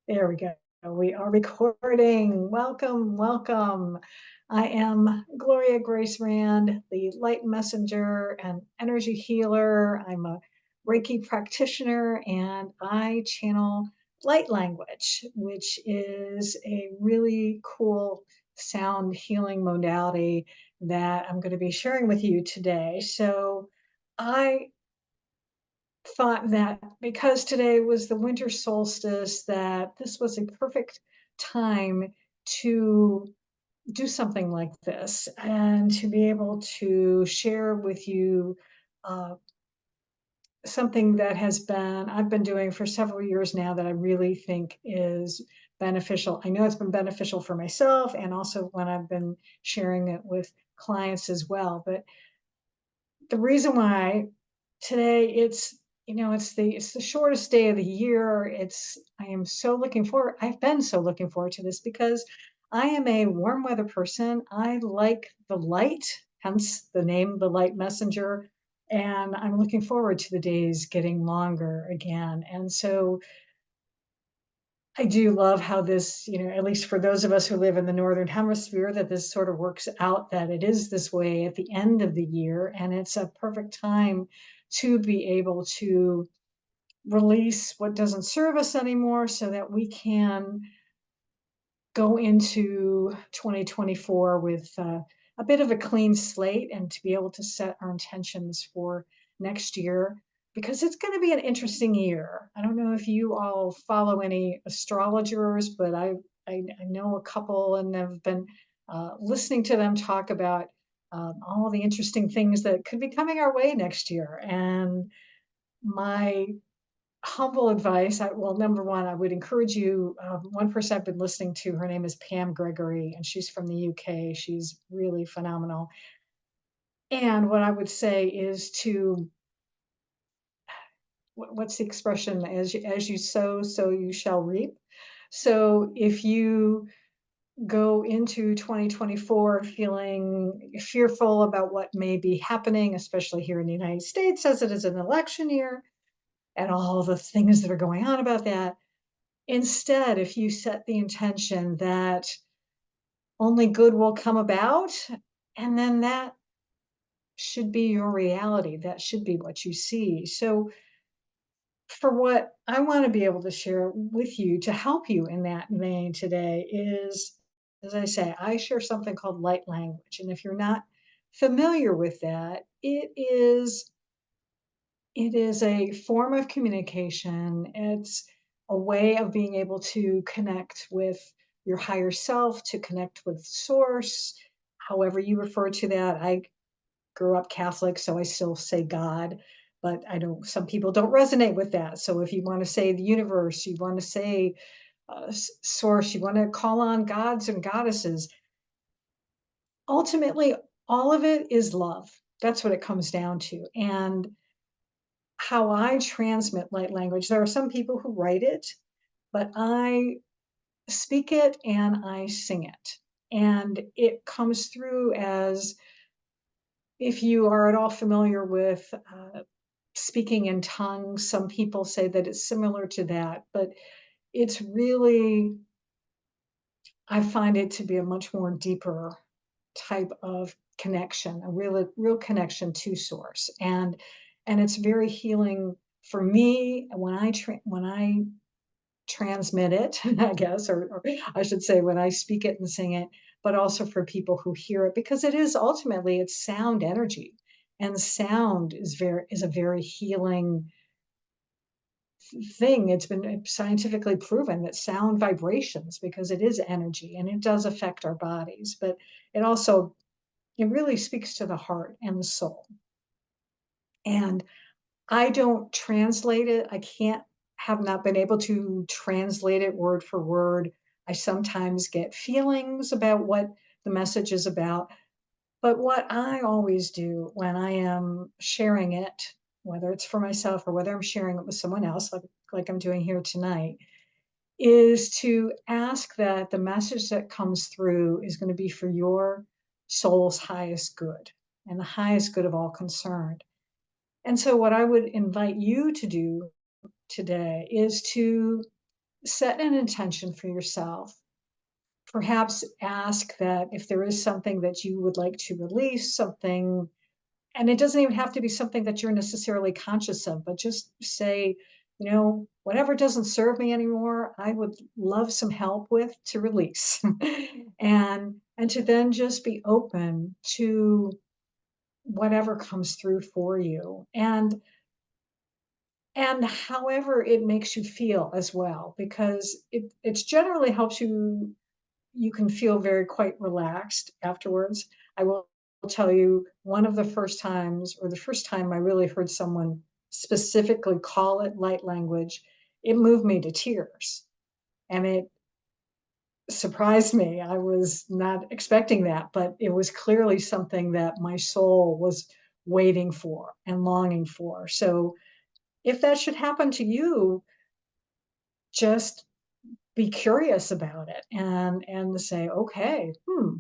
There we go. We are recording. Welcome, welcome. I am Gloria Grace Rand, the light messenger and energy healer. I'm a Reiki practitioner and I channel light language, which is a really cool sound healing modality that I'm going to be sharing with you today. So I thought that because today was the winter solstice, that this was a perfect time to do something like this and to be able to share with you uh, something that I've been doing for several years now that I really think is beneficial. I know it's been beneficial for myself and also when I've been sharing it with clients as well. But the reason why today it's the shortest day of the year. I've been so looking forward to this because I am a warm weather person. I like the light, hence the name the light messenger, and I'm looking forward to the days getting longer again. And so I do love how this, at least for those of us who live in the Northern Hemisphere, that this sort of works out, that it is this way at the end of the year. And it's a perfect time to be able to release what doesn't serve us anymore so that we can go into 2024 with a bit of a clean slate and to be able to set our intentions for next year because it's going to be an interesting year. I don't know if you all follow any astrologers, but I know a couple and have been listening to them talk about all the interesting things that could be coming our way next year. And my humble advice, well, number one, I would encourage you. One person I've been listening to, her name is Pam Gregory, and she's from the UK. She's really phenomenal. And what I would say is what's the expression? As you sow, so you shall reap. So if you go into 2024 feeling fearful about what may be happening, especially here in the United States, as it is an election year, and all the things that are going on about that. Instead, if you set the intention that only good will come about, and then that should be your reality, that should be what you see. So, for what I want to be able to share with you to help you in that vein today is, as I say, I share something called light language. And if you're not familiar with that, it is a form of communication. It's a way of being able to connect with your higher self, to connect with source, however you refer to that. I grew up Catholic, so I still say God, but I don't, some people don't resonate with that. So if you want to say the universe, you want to say source, you want to call on gods and goddesses, ultimately, all of it is love. That's what it comes down to. And how I transmit light language. There are some people who write it, but I speak it and I sing it. And it comes through as, if you are at all familiar with speaking in tongues, some people say that it's similar to that, but it's really, I find it to be a much more deeper type of connection, a real connection to source. And it's very healing for me when I transmit it, I guess, or I should say when I speak it and sing it, but also for people who hear it, because it is ultimately it's sound energy. And sound is a very healing thing. It's been scientifically proven that sound vibrations, because it is energy and it does affect our bodies, but it really speaks to the heart and the soul. And I don't translate it. Have not been able to translate it word for word. I sometimes get feelings about what the message is about. But what I always do when I am sharing it, whether it's for myself or whether I'm sharing it with someone else, like I'm doing here tonight, is to ask that the message that comes through is going to be for your soul's highest good and the highest good of all concerned. And so, what I would invite you to do today is to set an intention for yourself. Perhaps ask that if there is something that you would like to release, something, and it doesn't even have to be something that you're necessarily conscious of, but just say, whatever doesn't serve me anymore, I would love some help with to release. And to then just be open to whatever comes through for you. And however it makes you feel as well, because it's generally helps you can feel very quite relaxed afterwards. I will tell you, one of the first times, or the first time I really heard someone specifically call it light language, it moved me to tears. And it surprised me. I was not expecting that, but it was clearly something that my soul was waiting for and longing for. So if that should happen to you, just be curious about it and say, okay,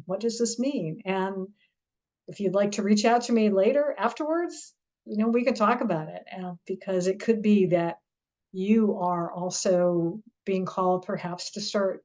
what does this mean? And if you'd like to reach out to me later afterwards, we can talk about it, because it could be that you are also being called perhaps to start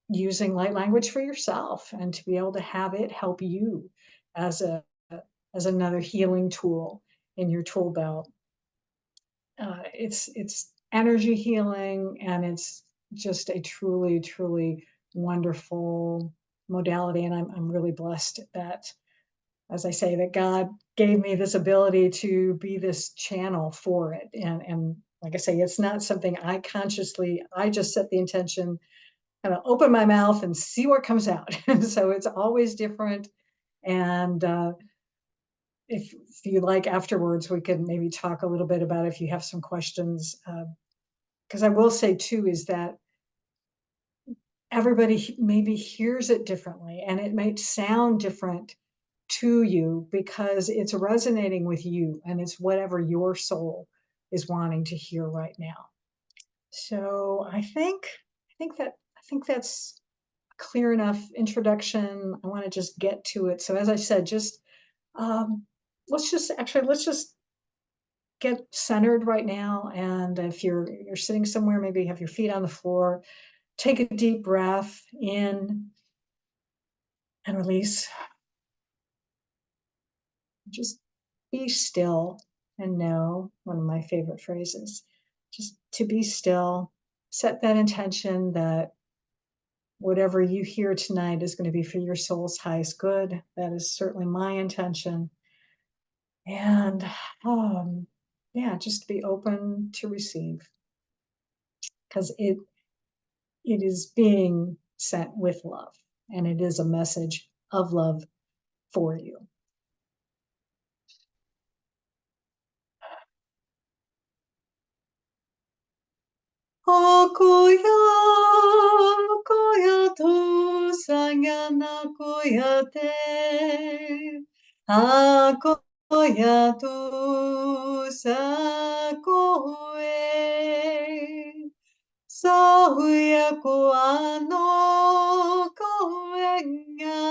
using light language for yourself and to be able to have it help you as a as another healing tool in your tool belt. It's energy healing, and it's just a truly, truly wonderful modality. And I'm really blessed that, as I say, that God gave me this ability to be this channel for it. And like I say, it's not something I just set the intention, kind of open my mouth and see what comes out. So it's always different. And if you like afterwards, we could maybe talk a little bit about if you have some questions. Because I will say too, is that everybody maybe hears it differently, and it might sound different to you because it's resonating with you, and it's whatever your soul is wanting to hear right now. So I think that's a clear enough introduction. I want to just get to it. So as I said, just let's just get centered right now. And if you're sitting somewhere, maybe have your feet on the floor. Take a deep breath in and release. Just be still and know, one of my favorite phrases, just to be still. Set that intention that whatever you hear tonight is going to be for your soul's highest good. That is certainly my intention. And yeah, just be open to receive, because it is being sent with love, and it is a message of love for you. Aku ya, aku ya Tuhan yang aku ya te. Aku ya Tuhan koe. Sauya ko ano koenga.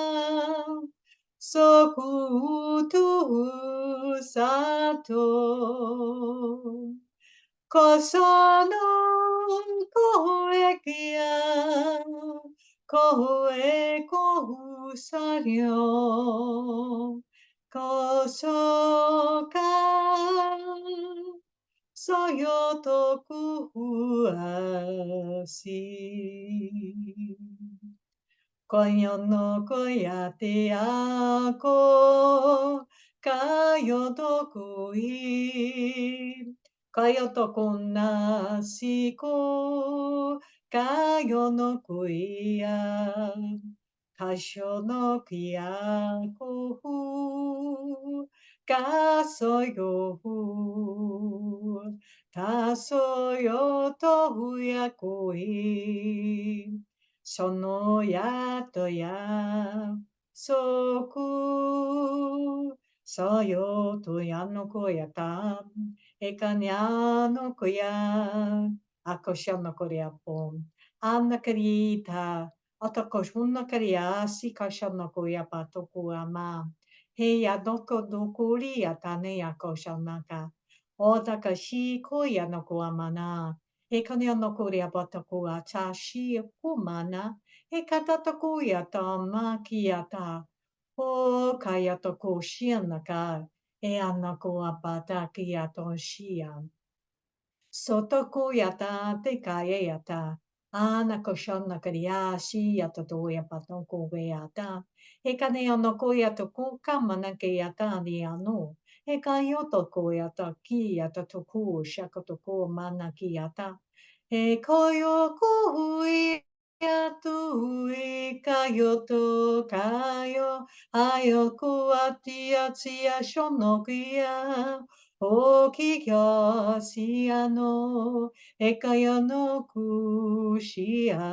Sokutu sato. Kosono koekia, koe kohusaryo, kosoka soyotoku asi. Koyo no koyate ako, kayo to kui. Kayo to konna siko, kayo no kuya. Kasho no kuya kohu, kasoyo hu. Kasoyo to huya kui. Sono ya to ya, soku, soyo to ya no koya tam, ekanya no koya, akosha no koya pom, anna karita, otakoshun no karia, si kasha no koya patoku ama, he ya doko dokuri atane ya kosha naka, otakashi koya no koamana, kania no kuria bata kua ta shi kumana, katata kuya ta makiata, o kaya to ko shianaka, ana ko apata kia to shian. Sotoku yata te kaya yata. Ana koshona karia shi yata to yapato ko yata. E kane ono ko yato ko kamana ke yata ni ano. E kayoto ko yata ki yata to ko shakoto ko mana ki yata. E koyo kui yatu e kayoto kayo. Ayoku atia tia shonokia. O 𝐸𝐿𝐥𝐞𝐜 𝐑𝐿𝐥𝐿 ekaya no kushia.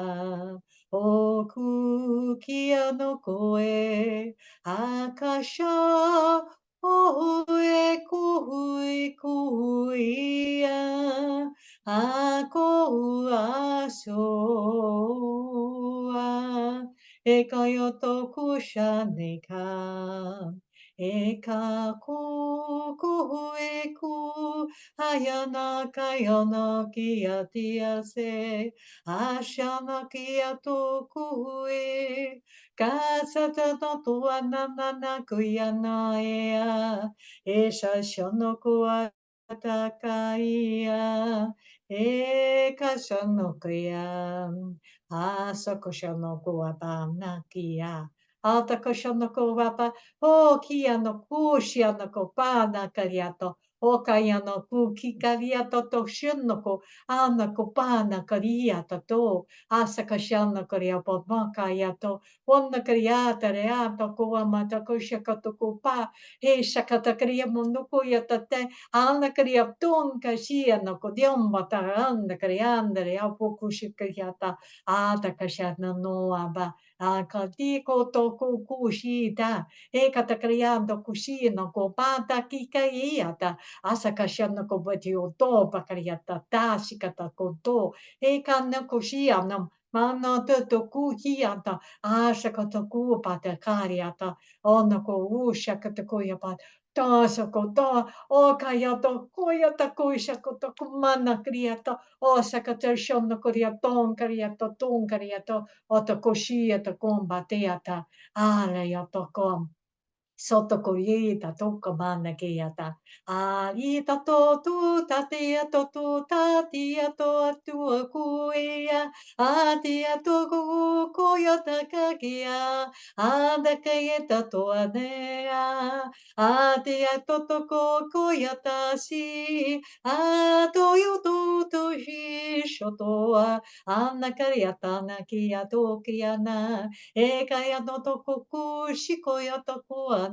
O kukia no koe akasha. O e kui kuia. Ako asoa. Ekaya to kushaneka. Eka kuku eku ayana kayana kia tia se ashana kia toku e kasata no tua nana kuyana ea esha shono kua takaia eka shono kuya asako shono kua bana kia alta koshano ko wapa. O kia no kushia no ko pana kariato. O kaya no kuki kariato to shinoko. Ana ko pana kariato to. Asa kashana kariapo makayato. Onna kariata reato ko amata koshakato ko pa. E shakata kariamo no ko yatate. Ana kariapton kashia no ko diomata. Ana karianda reapo kushikariata. Ata kashana no aba. Akatiko toko kushita. Ekatakariando kushino ko pata kikaiata. Asakashana ko batio to pakariata tashikata koto. Ekana kushianam. Mana to kuhiata. Ashakata kupata kariata. Onako ushakatakoyapat. Tasako ta. O kayato koyata kushakota kumana kriata. O sakata shona koriaton kariato ton kariato. Otokoshi atokombateata. Ale otokom. Sotokoyeta tokamana keata. Alita to tu tatia to tu tatia to tu kuea. Atia to koyata kakia. Anda kayeta to anea. Atia to koyata si. Atoyo to shi shotoa. Anna kariata na kia to kiana. Ekaya no tokoku shikoya tokuane.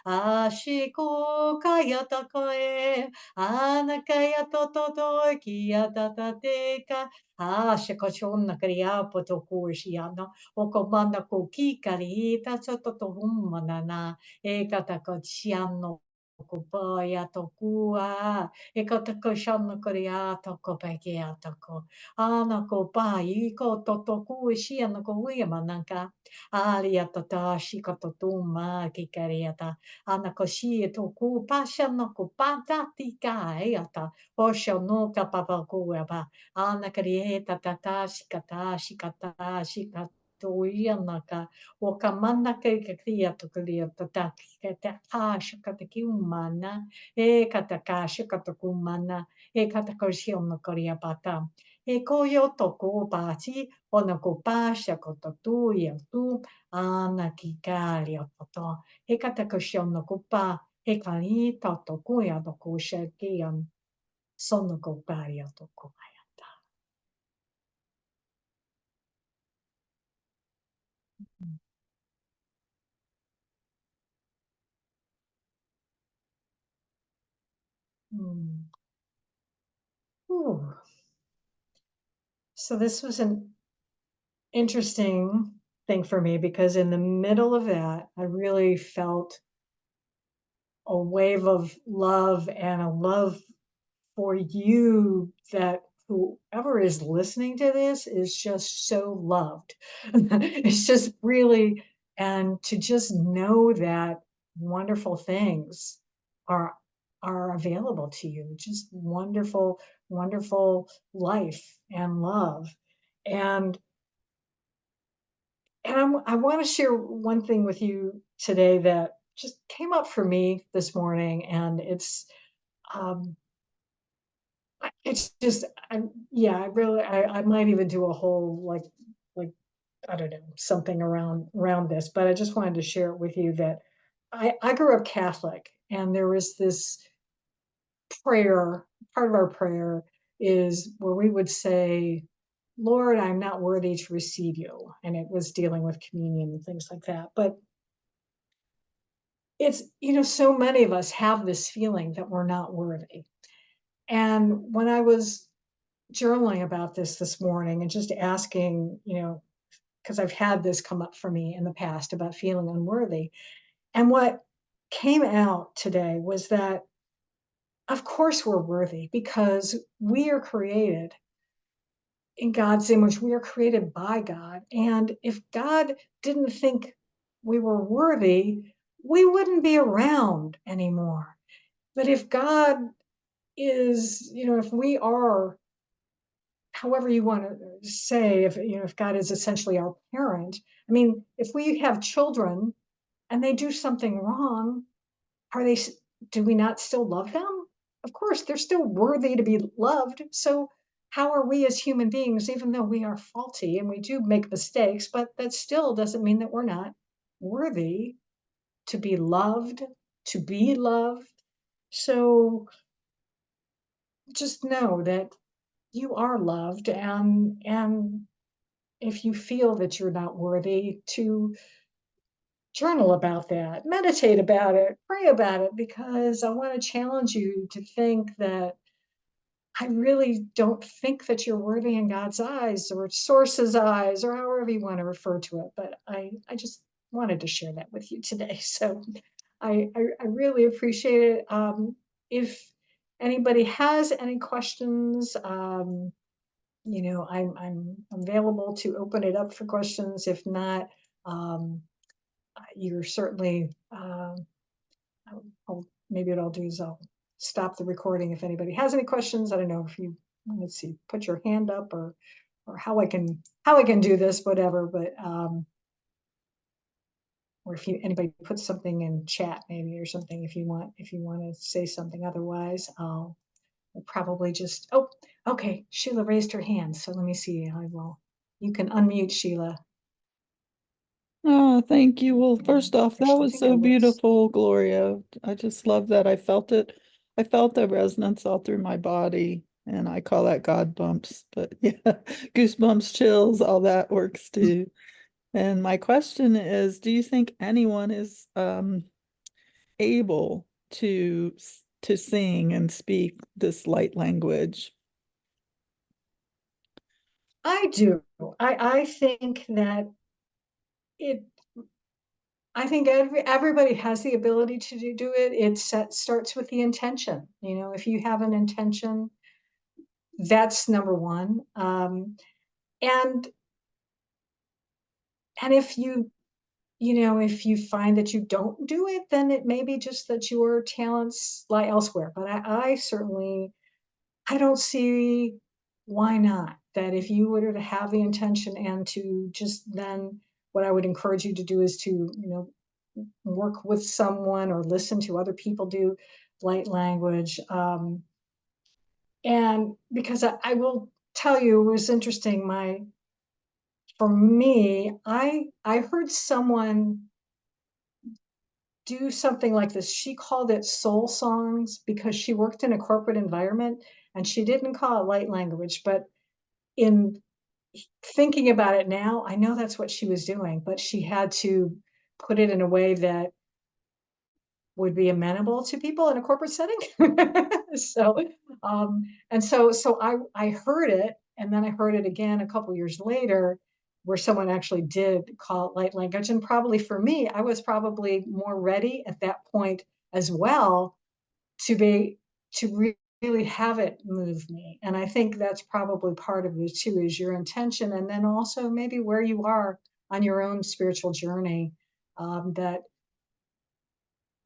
Ashiko kaya tokoe. Anakaya tototo kia tatateka. Ashiko shonna kariya potoku shiano. Okomanda koki karita sototo humana. Ekata kochiano. Kupaya tokua. Ekata shonna kariya toko pekia toko. Ana ko pai ko totoku shia no ko uema nanka alia tata shika totuma kikariata ana ko shi toku pasha no ko pata tika eata osho no kapapa kueba ana karieta tata shikata shikata Uianaka, o kamana ke kia to kalia tata kata shikata kiumana, e kata shikata kumana, e kata koshio no koria pata. E koyo toko pati, ona ko pasha koto tu ia tu, ana ki kari o toto. E kata koshio no ko pa, e kani toto kuya no ko shakian, sono ko kari o toko ayata. Mm. Ooh. So this was an interesting thing for me because in the middle of that, I really felt a wave of love and a love for you that whoever is listening to this is just so loved. It's just really, and to just know that wonderful things are are available to you. Just wonderful, wonderful life and love. And I want to share one thing with you today that just came up for me this morning, and um, it's just, yeah, I might even do a whole like I don't know, something around this, but I just wanted to share it with you that I grew up Catholic, and there was this prayer. Part of our prayer is where we would say, Lord, I'm not worthy to receive you. And it was dealing with communion and things like that. But it's, so many of us have this feeling that we're not worthy. And when I was journaling about this morning and just asking, because I've had this come up for me in the past about feeling unworthy. And what came out today was that, of course, we're worthy because we are created in God's image. We are created by God. And if God didn't think we were worthy, we wouldn't be around anymore. But if God is, if we are, however you want to say, if God is essentially our parent, I mean, if we have children and they do something wrong, are they, do we not still love them? Of course, they're still worthy to be loved. So how are we as human beings, even though we are faulty and we do make mistakes, but that still doesn't mean that we're not worthy to be loved, to be loved. So just know that you are loved, and if you feel that you're not worthy, to journal about that, meditate about it, pray about it, because I want to challenge you to think that I really don't think that you're worthy in God's eyes or source's eyes or however you want to refer to it. But I just wanted to share that with you today. So I really appreciate it. If anybody has any questions, I'm available to open it up for questions. If not, um, you're certainly, maybe what I'll do is I'll stop the recording if anybody has any questions. I don't know if you, let's see, put your hand up or how I can do this, whatever, but, or if anybody puts something in chat maybe or something, if you want to say something. Otherwise, I'll probably just, oh, okay, Sheila raised her hand. So let me see. You can unmute, Sheila. Oh, thank you. Well, first off, that Actually, I was think I so was. beautiful, Gloria. I just love that. I felt it. I felt the resonance all through my body, and I call that God bumps. But yeah, goosebumps, chills, all that works too. And my question is, do you think anyone is able to sing and speak this light language? I do. I think that it I think everybody has the ability to do it. Starts with the intention. If you have an intention, that's number one. And and if you find that you don't do it, then it may be just that your talents lie elsewhere. But I certainly, I don't see why not. That if you were to have the intention and to just then, what I would encourage you to do is to, work with someone or listen to other people do light language. And because I will tell you, it was interesting. For me, I heard someone do something like this. She called it soul songs because she worked in a corporate environment, and she didn't call it light language, but in thinking about it now, I know that's what she was doing, but she had to put it in a way that would be amenable to people in a corporate setting. So, and so I heard it, and then I heard it again a couple years later, where someone actually did call it light language. And probably for me, I was probably more ready at that point as well to be really have it move me. And I think that's probably part of it too, is your intention, and then also maybe where you are on your own spiritual journey. That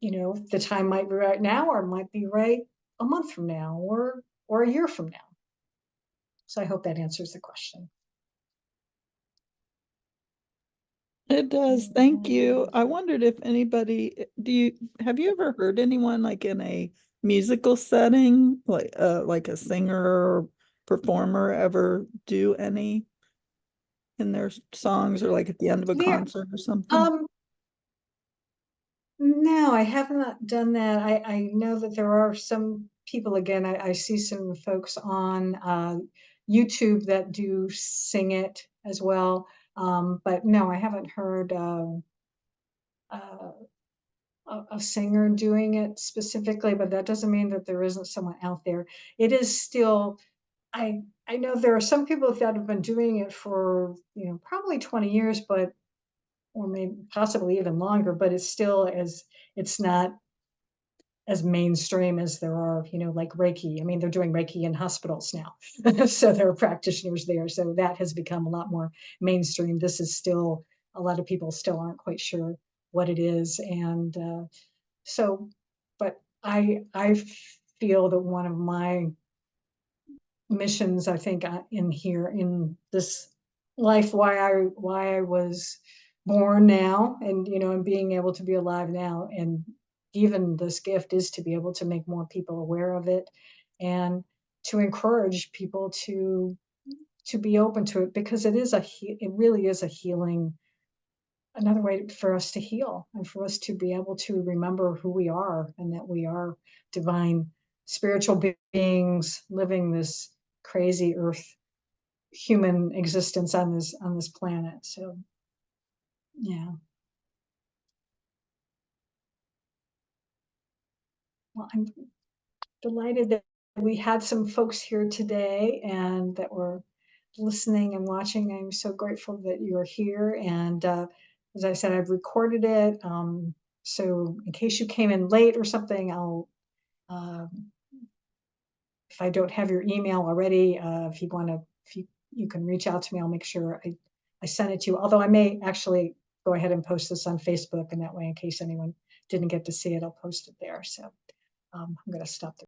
the time might be right now, or it might be right a month from now, or a year from now. So I hope that answers the question. It does. Thank you. I wondered if anybody, have you ever heard anyone like in a musical setting, like a singer or performer ever do any in their songs or like at the end of a There, concert or something? um, no, I have not done that. I know that there are some people, again, I see some folks on YouTube that do sing it as well. But no, I haven't heard uh, a singer doing it specifically, but that doesn't mean that there isn't someone out there. It is still, I know there are some people that have been doing it for, probably 20 years, but or maybe possibly even longer, but it's not as mainstream as there are, like Reiki. I mean, they're doing Reiki in hospitals now. So there are practitioners there. So that has become a lot more mainstream. This is still, a lot of people still aren't quite sure what it is. And so, but I feel that one of my missions, I think, in here in this life, why I was born now, and and being able to be alive now, and given this gift, is to be able to make more people aware of it, and to encourage people to be open to it, because it really is a healing, another way for us to heal, and for us to be able to remember who we are, and that we are divine spiritual beings living this crazy earth human existence on this planet. So yeah, well, I'm delighted that we had some folks here today and that were listening and watching. I'm so grateful that you're here. And as I said, I've recorded it. So in case you came in late or something, um, if I don't have your email already, if you want to, you can reach out to me, I'll make sure I send it to you. Although I may actually go ahead and post this on Facebook, and that way, in case anyone didn't get to see it, I'll post it there. So I'm going to stop there.